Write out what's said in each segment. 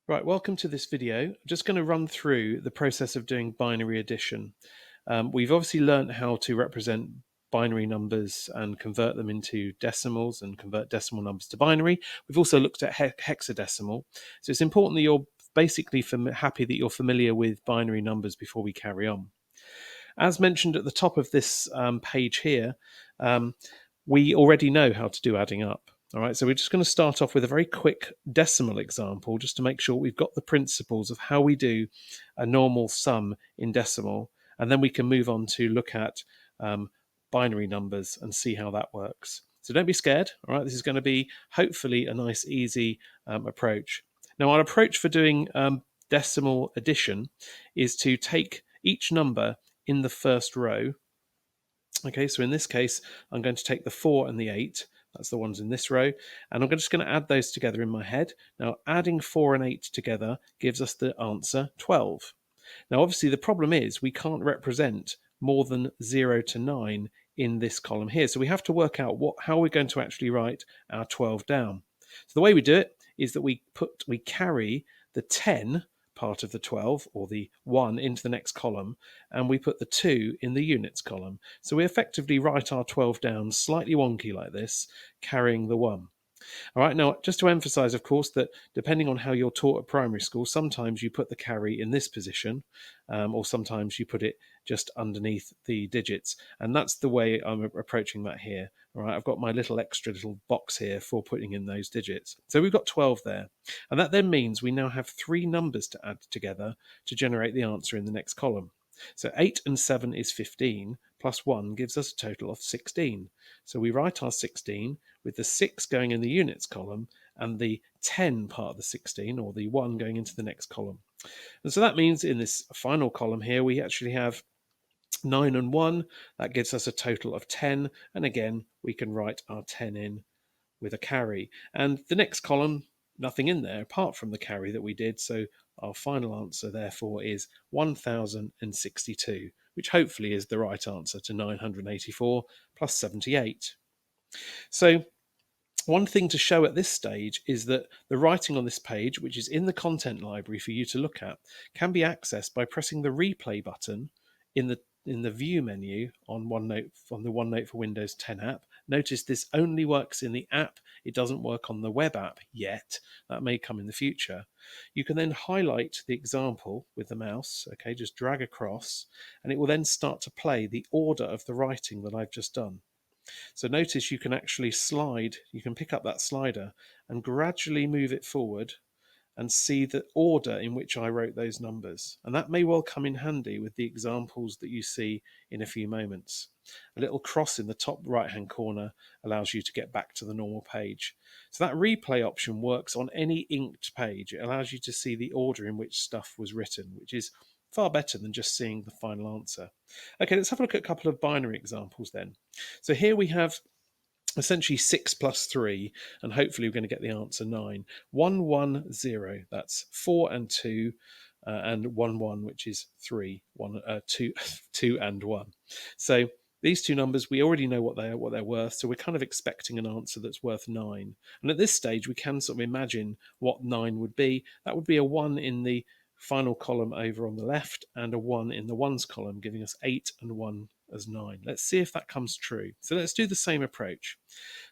Right, welcome to this video. I'm just going to run through the process of doing binary addition. We've obviously learned how to represent binary numbers and convert them into decimals and convert decimal numbers to binary. We've also looked at hexadecimal. So it's important that you're basically happy that you're familiar with binary numbers before we carry on. As mentioned at the top of this page here, we already know how to do adding up. All right, so we're just going to start off with a very quick decimal example just to make sure we've got the principles of how we do a normal sum in decimal, and then we can move on to look at binary numbers and see how that works. So don't be scared. All right, this is going to be hopefully a nice, easy approach. Now, our approach for doing decimal addition is to take each number in the first row. Okay, so in this case, I'm going to take the 4 and the 8. That's the ones in this row. And I'm just going to add those together in my head. Now, adding 4 and 8 together gives us the answer 12. Now, obviously, the problem is we can't represent more than 0 to 9 in this column here. So we have to work out how we're going to actually write our 12 down. So the way we do it is that we carry the 10 part of the 12 or the 1 into the next column, and we put the 2 in the units column. So we effectively write our 12 down slightly wonky like this, carrying the 1. All right, now just to emphasize, of course, that depending on how you're taught at primary school, sometimes you put the carry in this position, or sometimes you put it just underneath the digits. And that's the way I'm approaching that here. All right, I've got my extra little box here for putting in those digits. So we've got 12 there. And that then means we now have 3 numbers to add together to generate the answer in the next column. So 8 and 7 is 15, plus 1 gives us a total of 16. So we write our 16 with the 6 going in the units column and the 10 part of the 16, or the 1, going into the next column. And so that means in this final column here, we actually have 9 and 1. That gives us a total of 10. And again, we can write our 10 in with a carry. And the next column, nothing in there apart from the carry that we did. So our final answer, therefore, is 1062, which hopefully is the right answer to 984 plus 78. So one thing to show at this stage is that the writing on this page, which is in the content library for you to look at, can be accessed by pressing the replay button in the view menu on the OneNote for Windows 10 app. Notice this only works in the app. It doesn't work on the web app yet. That may come in the future. You can then highlight the example with the mouse. Okay, just drag across, and it will then start to play the order of the writing that I've just done. So notice you can actually you can pick up that slider and gradually move it forward and see the order in which I wrote those numbers. And that may well come in handy with the examples that you see in a few moments. A little cross in the top right-hand corner allows you to get back to the normal page. So that replay option works on any inked page. It allows you to see the order in which stuff was written, which is far better than just seeing the final answer. Okay, let's have a look at a couple of binary examples then. So here we have essentially 6 plus 3, and hopefully we're going to get the answer 9. 110, that's 4 and 2, and 1, which is 3, 2, 2 and 1. So these two numbers, we already know what they're worth, so we're kind of expecting an answer that's worth 9. And at this stage, we can sort of imagine what 9 would be. That would be a 1 in the final column over on the left, and a 1 in the ones column, giving us 8 and 1 as 9. Let's see if that comes true. So let's do the same approach.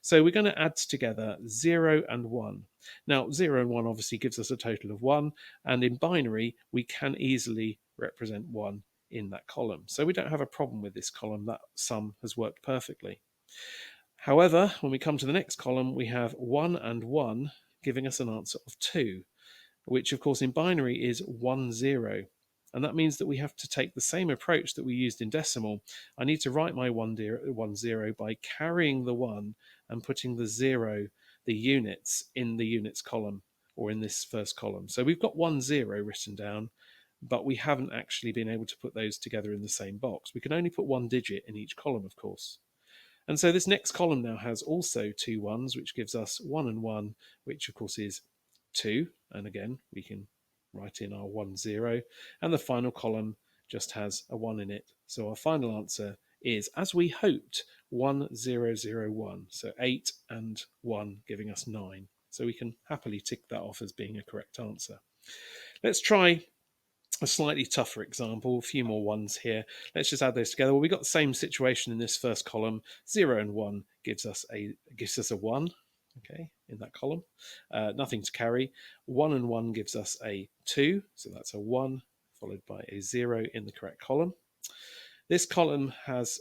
So we're going to add together 0 and 1. Now, 0 and 1 obviously gives us a total of 1, and in binary, we can easily represent 1 in that column. So we don't have a problem with this column. That sum has worked perfectly. However, when we come to the next column, we have 1 and 1 giving us an answer of 2, which of course in binary is 1, 0. And that means that we have to take the same approach that we used in decimal. I need to write my 1, 0 by carrying the 1 and putting the 0, the units, in the units column, or in this first column. So we've got 1, 0 written down, but we haven't actually been able to put those together in the same box. We can only put 1 digit in each column, of course. And so this next column now has also 2 1s, which gives us 1 and 1, which of course is 2. And again, we can write in our 1, 0. And the final column just has a 1 in it. So our final answer is, as we hoped, 1, 0, 0, 1. So 8 and 1 giving us 9. So we can happily tick that off as being a correct answer. Let's try a slightly tougher example, a few more ones here. Let's just add those together. Well, we got the same situation in this first column. 0 and 1 gives us a 1, okay, in that column. Nothing to carry. 1 and 1 gives us a 2, so that's a 1 followed by a 0 in the correct column. This column has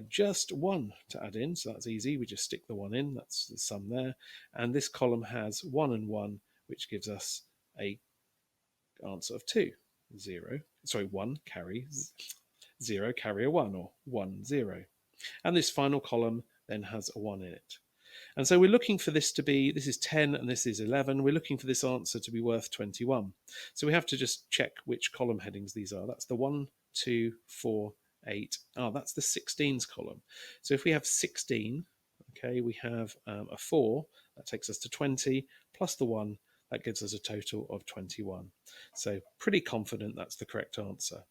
just 1 to add in, so that's easy. We just stick the 1 in, that's the sum there. And this column has 1 and 1, which gives us a answer of 2. 1 carry 0 carry a 1, or 1 0. And this final column then has a 1 in it. And so we're looking for this to be, this is 10 and this is 11. We're looking for this answer to be worth 21. So we have to just check which column headings these are. That's the 1, 2, 4, 8. That's the 16s column. So if we have 16, okay, we have a 4, that takes us to 20, plus the 1, that gives us a total of 21. So pretty confident that's the correct answer.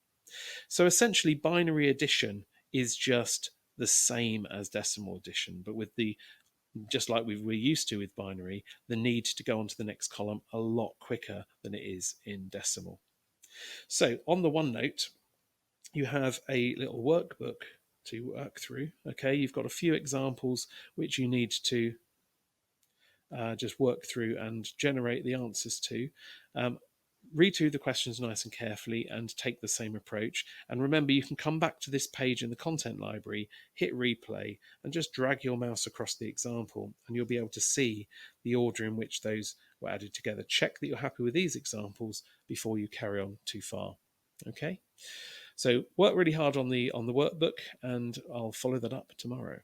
So essentially binary addition is just the same as decimal addition, but with the, just like we're used to with binary, the need to go on to the next column a lot quicker than it is in decimal. So on the OneNote, you have a little workbook to work through. Okay, you've got a few examples which you need to just work through and generate the answers to. Read through the questions nice and carefully and take the same approach. And remember, you can come back to this page in the content library, hit replay, and just drag your mouse across the example, and you'll be able to see the order in which those were added together. Check that you're happy with these examples before you carry on too far. Okay, so work really hard on the workbook, and I'll follow that up tomorrow.